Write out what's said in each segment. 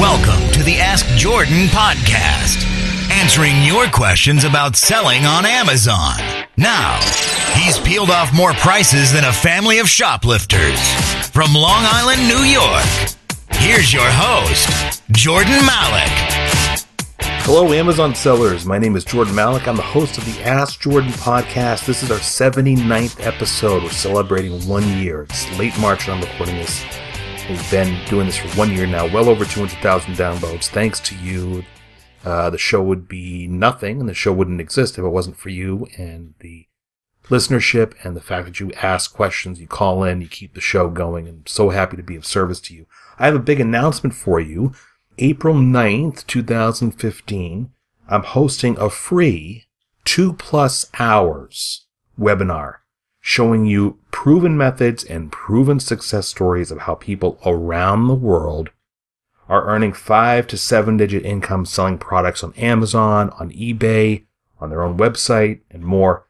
Welcome to the Ask Jordan podcast, answering your questions about selling on Amazon. Now, he's peeled off more prices than a family of shoplifters. From Long Island, New York, here's your host, Jordan Malik. Hello, Amazon sellers. My name is Jordan Malik. I'm the host of the Ask Jordan podcast. This is our 79th episode. We're celebrating 1 year. It's late March and I'm recording this. We've been doing this for 1 year now, well over 200,000 downloads. Thanks to you. The show would be nothing and the show wouldn't exist if it wasn't for you and the listenership and the fact that you ask questions, you call in, you keep the show going. I'm so happy to be of service to you. I have a big announcement for you. April 9th, 2015, I'm hosting a free 2+ hours webinar showing you proven methods and proven success stories of how people around the world are earning 5 to 7 digit income selling products on Amazon, on eBay, on their own website, and more.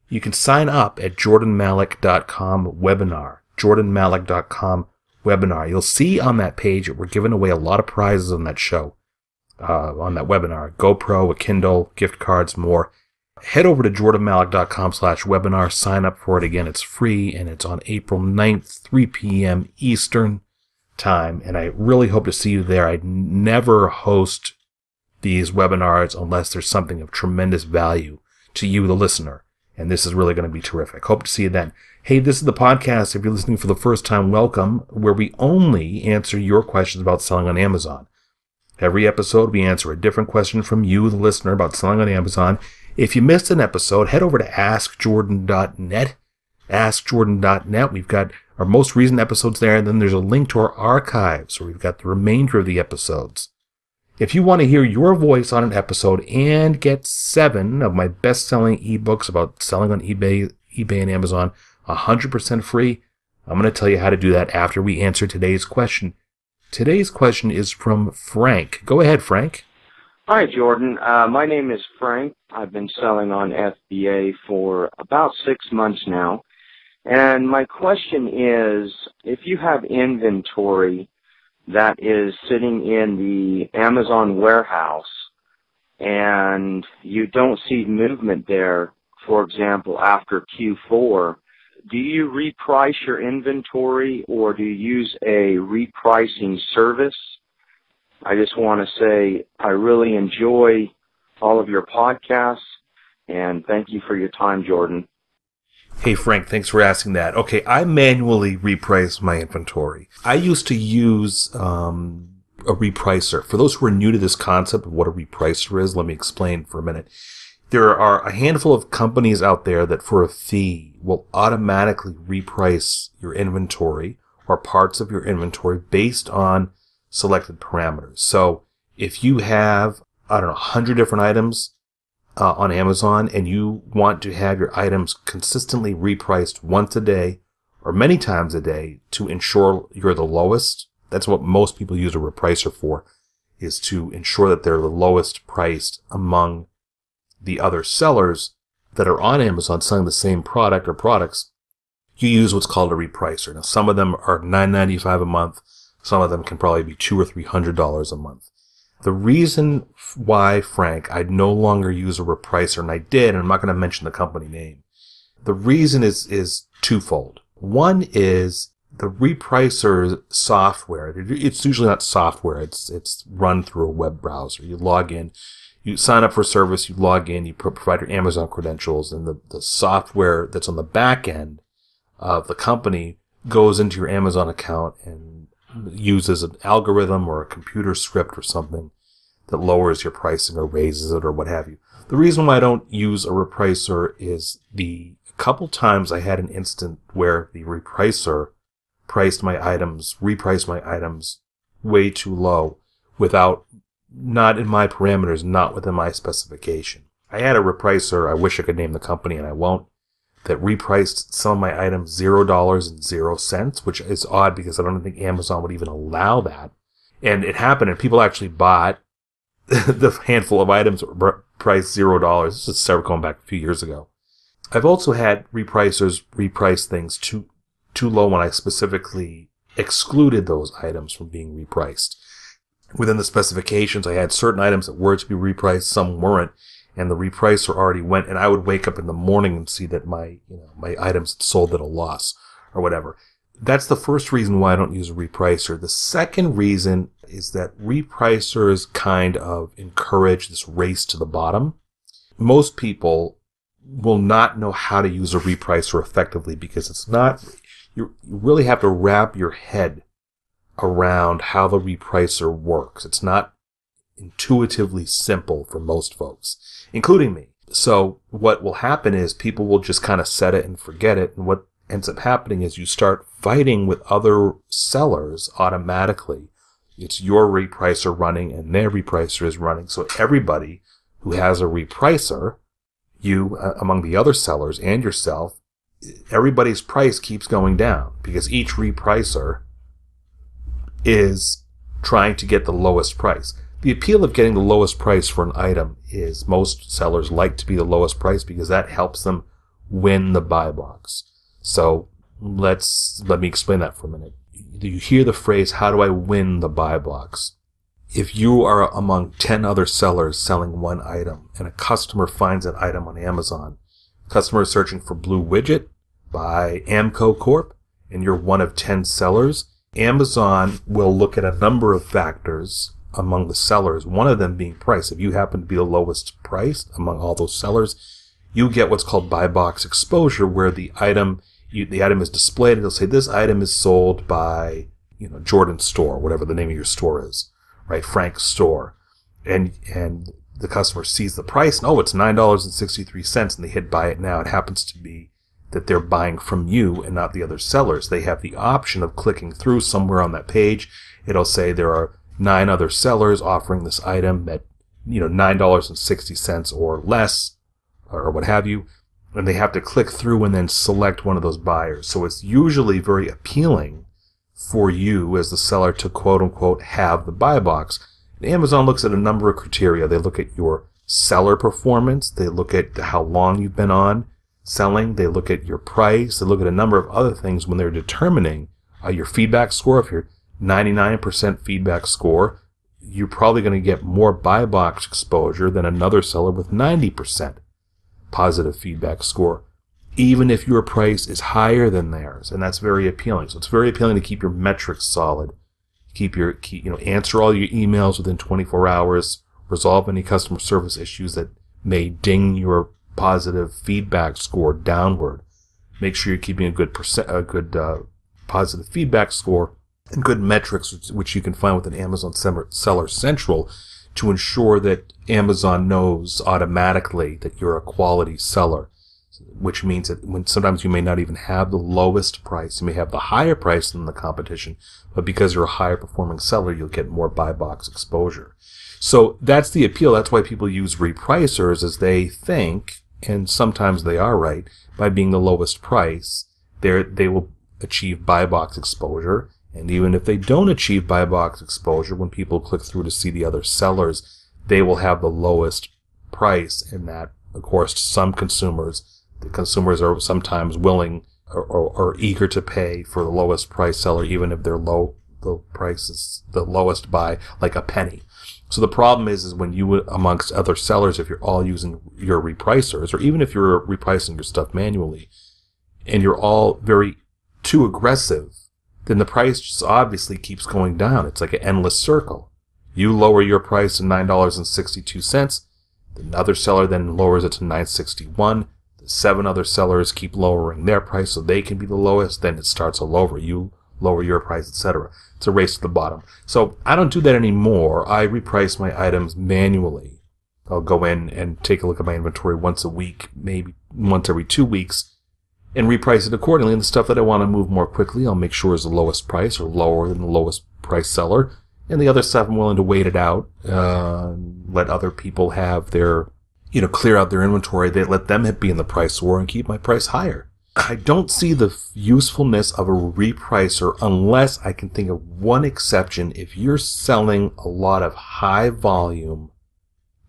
You can sign up at jordanmalik.com webinar, jordanmalik.com webinar. You'll see on that page that we're giving away a lot of prizes on that show, on that webinar. GoPro, a Kindle, gift cards, more. Head over to jordanmalik.com/webinar. Sign up for it. Again, it's free, and it's on April 9th, 3 p.m. Eastern time, and I really hope to see you there. I never host these webinars unless there's something of tremendous value to you, the listener, and this is really going to be terrific. Hope to see you then. Hey, this is the podcast, if you're listening for the first time, welcome, where we only answer your questions about selling on Amazon. Every episode, we answer a different question from you, the listener, about selling on Amazon. If you missed an episode, head over to askjordan.net, askjordan.net. We've got our most recent episodes there, and then there's a link to our archives where we've got the remainder of the episodes. If you want to hear your voice on an episode and get 7 of my best-selling ebooks about selling on eBay and Amazon 100% free, I'm going to tell you how to do that after we answer today's question. Today's question is from Frank. Go ahead, Frank. Hi, Jordan. My name is Frank. I've been selling on FBA for about 6 months now. And my question is, if you have inventory that is sitting in the Amazon warehouse and you don't see movement there, for example, after Q4, do you reprice your inventory or do you use a repricing service? I just want to say I really enjoy all of your podcasts, and thank you for your time, Jordan. Hey, Frank, thanks for asking that. Okay, I manually reprice my inventory. I used to use a repricer. For those who are new to this concept of what a repricer is, let me explain for a minute. There are a handful of companies out there that for a fee will automatically reprice your inventory or parts of your inventory based on selected parameters. So if you have, 100 different items on Amazon and you want to have your items consistently repriced once a day or many times a day to ensure you're the lowest, that's what most people use a repricer for, is to ensure that they're the lowest priced among the other sellers that are on Amazon selling the same product or products. You use what's called a repricer. Now, some of them are $9.95 a month. Some of them can probably be $200 or $300 a month. The reason why, Frank, I no longer use a repricer, and I did, and I'm not going to mention the company name. The reason is twofold. One is the repricer software. It's usually not software. It's run through a web browser. You log in, you sign up for a service, you log in, you provide your Amazon credentials, and the software that's on the back end of the company goes into your Amazon account and uses an algorithm or a computer script or something that lowers your pricing or raises it or what have you. The reason why I don't use a repricer is a couple times I had an instant where the repricer repriced my items way too low not in my parameters, not within my specification. I had a repricer, I wish I could name the company and I won't, that repriced some of my items $0.00, which is odd because I don't think Amazon would even allow that. And it happened, and people actually bought the handful of items that were priced $0. This is going back a few years ago. I've also had repricers reprice things too low when I specifically excluded those items from being repriced. within the specifications, I had certain items that were to be repriced, some weren't, and the repricer already went, and I would wake up in the morning and see that my items had sold at a loss or whatever. That's the first reason why I don't use a repricer. The second reason is that repricers kind of encourage this race to the bottom. Most people will not know how to use a repricer effectively because it's not, you really have to wrap your head around how the repricer works. It's not intuitively simple for most folks, including me. So what will happen is people will just kind of set it and forget it. And what ends up happening is you start fighting with other sellers automatically. It's your repricer running and their repricer is running. So everybody who has a repricer, you among the other sellers and yourself, everybody's price keeps going down because each repricer is trying to get the lowest price. The appeal of getting the lowest price for an item is most sellers like to be the lowest price because that helps them win the buy box. So let me explain that for a minute. You hear the phrase, how do I win the buy box? If you are among 10 other sellers selling one item and a customer finds that item on Amazon, customer is searching for Blue Widget by Amco Corp, and you're one of 10 sellers, Amazon will look at a number of factors among the sellers, one of them being price. If you happen to be the lowest priced among all those sellers, you get what's called buy box exposure, where the item is displayed and it'll say this item is sold by, Jordan's store, whatever the name of your store is, right? Frank's store. And the customer sees the price and, it's $9.63 and they hit buy it now. It happens to be that they're buying from you and not the other sellers. They have the option of clicking through somewhere on that page. It'll say there are 9 other sellers offering this item at, $9.60 or less or what have you. And they have to click through and then select one of those buyers. So it's usually very appealing for you as the seller to quote unquote have the buy box. And Amazon looks at a number of criteria. They look at your seller performance. They look at how long you've been on selling. They look at your price. They look at a number of other things when they're determining your feedback score. If you're 99% feedback score, you're probably going to get more buy box exposure than another seller with 90% positive feedback score, even if your price is higher than theirs. And that's very appealing. So it's very appealing to keep your metrics solid. Answer all your emails within 24 hours, resolve any customer service issues that may ding your positive feedback score downward. Make sure you're keeping a good positive feedback score and good metrics, which you can find within Amazon Seller Central, to ensure that Amazon knows automatically that you're a quality seller, which means that when sometimes you may not even have the lowest price, you may have the higher price than the competition, but because you're a higher performing seller, you'll get more buy box exposure. So that's the appeal. That's why people use repricers, as they think, and sometimes they are right, by being the lowest price, they will achieve buy box exposure. And even if they don't achieve buy box exposure, when people click through to see the other sellers, they will have the lowest price. And that, of course, to some consumers, the consumers are sometimes willing or eager to pay for the lowest price seller, even if the price is the lowest by like a penny. So the problem is when you, amongst other sellers, if you're all using your repricers, or even if you're repricing your stuff manually, and you're all very too aggressive, then the price just obviously keeps going down. It's like an endless circle. You lower your price to $9.62. Another seller then lowers it to $9.61. The 7 other sellers keep lowering their price so they can be the lowest. Then it starts all over. You lower your price, etc. It's a race to the bottom. So I don't do that anymore. I reprice my items manually. I'll go in and take a look at my inventory once a week, maybe once every 2 weeks, and reprice it accordingly. And the stuff that I want to move more quickly, I'll make sure is the lowest price or lower than the lowest price seller. And the other stuff, I'm willing to wait it out, let other people have their, clear out their inventory. They let them be in the price war and keep my price higher. I don't see the usefulness of a repricer unless I can think of one exception. If you're selling a lot of high volume,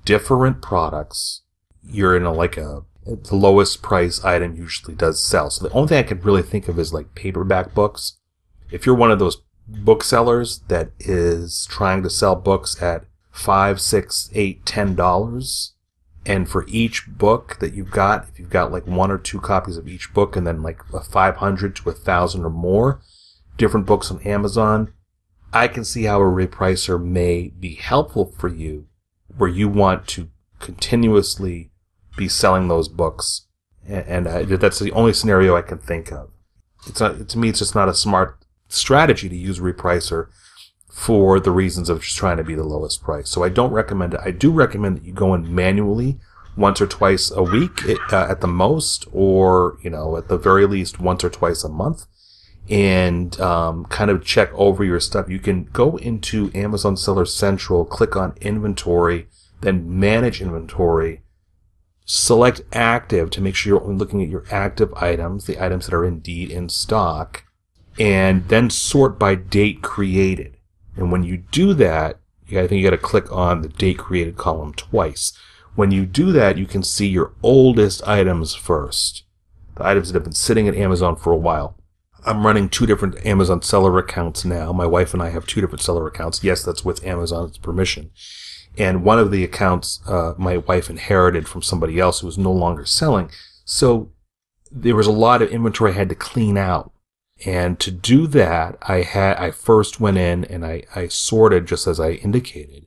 different products, you're in the lowest price item usually does sell. So the only thing I can really think of is like paperback books. If you're one of those booksellers that is trying to sell books at $5, $6, $8, $10. And for each book that you've got, if you've got like 1 or 2 copies of each book and then like 500 to 1,000 or more different books on Amazon, I can see how a repricer may be helpful for you where you want to continuously be selling those books. And that's the only scenario I can think of. To me, it's just not a smart strategy to use Repricer for the reasons of just trying to be the lowest price. So I don't recommend it. I do recommend that you go in manually once or twice a week at the most, or, at the very least once or twice a month, and kind of check over your stuff. You can go into Amazon Seller Central, click on Inventory, then Manage Inventory, select Active to make sure you're only looking at your active items, the items that are indeed in stock, and then sort by date created. And when you do that, I think you got to click on the date created column twice. When you do that, you can see your oldest items first, the items that have been sitting at Amazon for a while. I'm running 2 different Amazon seller accounts now. My wife and I have 2 different seller accounts. Yes, that's with Amazon's permission. And one of the accounts my wife inherited from somebody else who was no longer selling. So there was a lot of inventory I had to clean out. And to do that, I first went in and I sorted just as I indicated.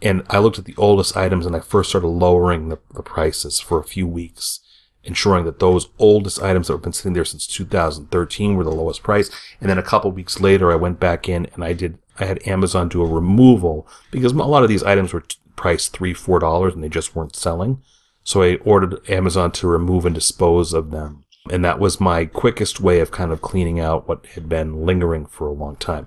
And I looked at the oldest items and I first started lowering the prices for a few weeks, ensuring that those oldest items that have been sitting there since 2013 were the lowest price. And then a couple weeks later, I went back in and I had Amazon do a removal because a lot of these items were priced $3, $4 and they just weren't selling. So I ordered Amazon to remove and dispose of them. And that was my quickest way of kind of cleaning out what had been lingering for a long time.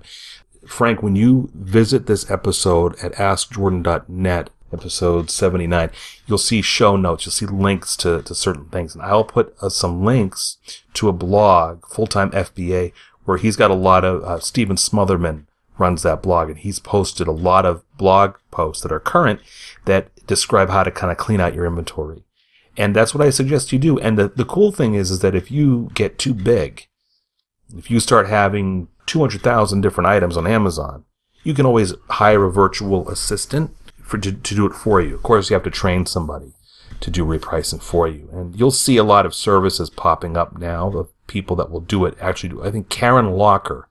Frank, when you visit this episode at AskJordan.net, episode 79, you'll see show notes. You'll see links to certain things. And I'll put some links to a blog, Full-Time FBA, where he's got a lot of, Stephen Smotherman runs that blog, and he's posted a lot of blog posts that are current that describe how to kind of clean out your inventory. And that's what I suggest you do. And the cool thing is that if you get too big, if you start having 200,000 different items on Amazon, you can always hire a virtual assistant to do it for you. Of course, you have to train somebody to do repricing for you. And you'll see a lot of services popping up now of people that will do it, actually do. I think Karen Locker,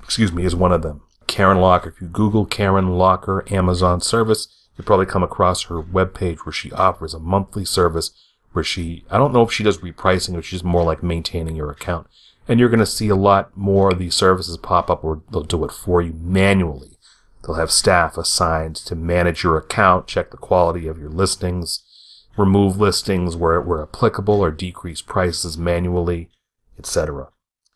is one of them. Karen Locker. If you Google Karen Locker Amazon service, you'll probably come across her webpage where she offers a monthly service where I don't know if she does repricing or she's more like maintaining your account. And you're going to see a lot more of these services pop up where they'll do it for you manually. They'll have staff assigned to manage your account, check the quality of your listings, remove listings where applicable or decrease prices manually, etc.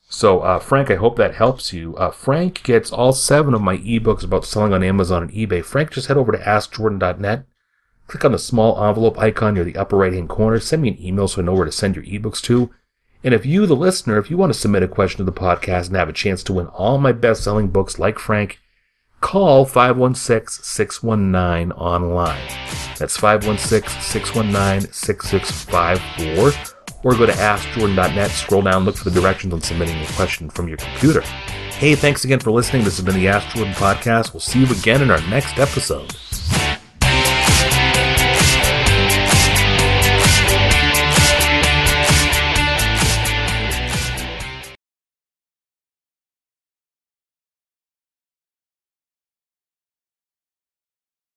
So, Frank, I hope that helps you. Frank gets all 7 of my ebooks about selling on Amazon and eBay. Frank, just head over to AskJordan.net. Click on the small envelope icon near the upper right-hand corner. Send me an email so I know where to send your ebooks to. And if you, the listener, if you want to submit a question to the podcast and have a chance to win all my best-selling books like Frank, call 516-619-ONLINE. That's 516-619-6654. Or go to AskJordan.net, scroll down, look for the directions on submitting a question from your computer. Hey, thanks again for listening. This has been the Ask Jordan Podcast. We'll see you again in our next episode.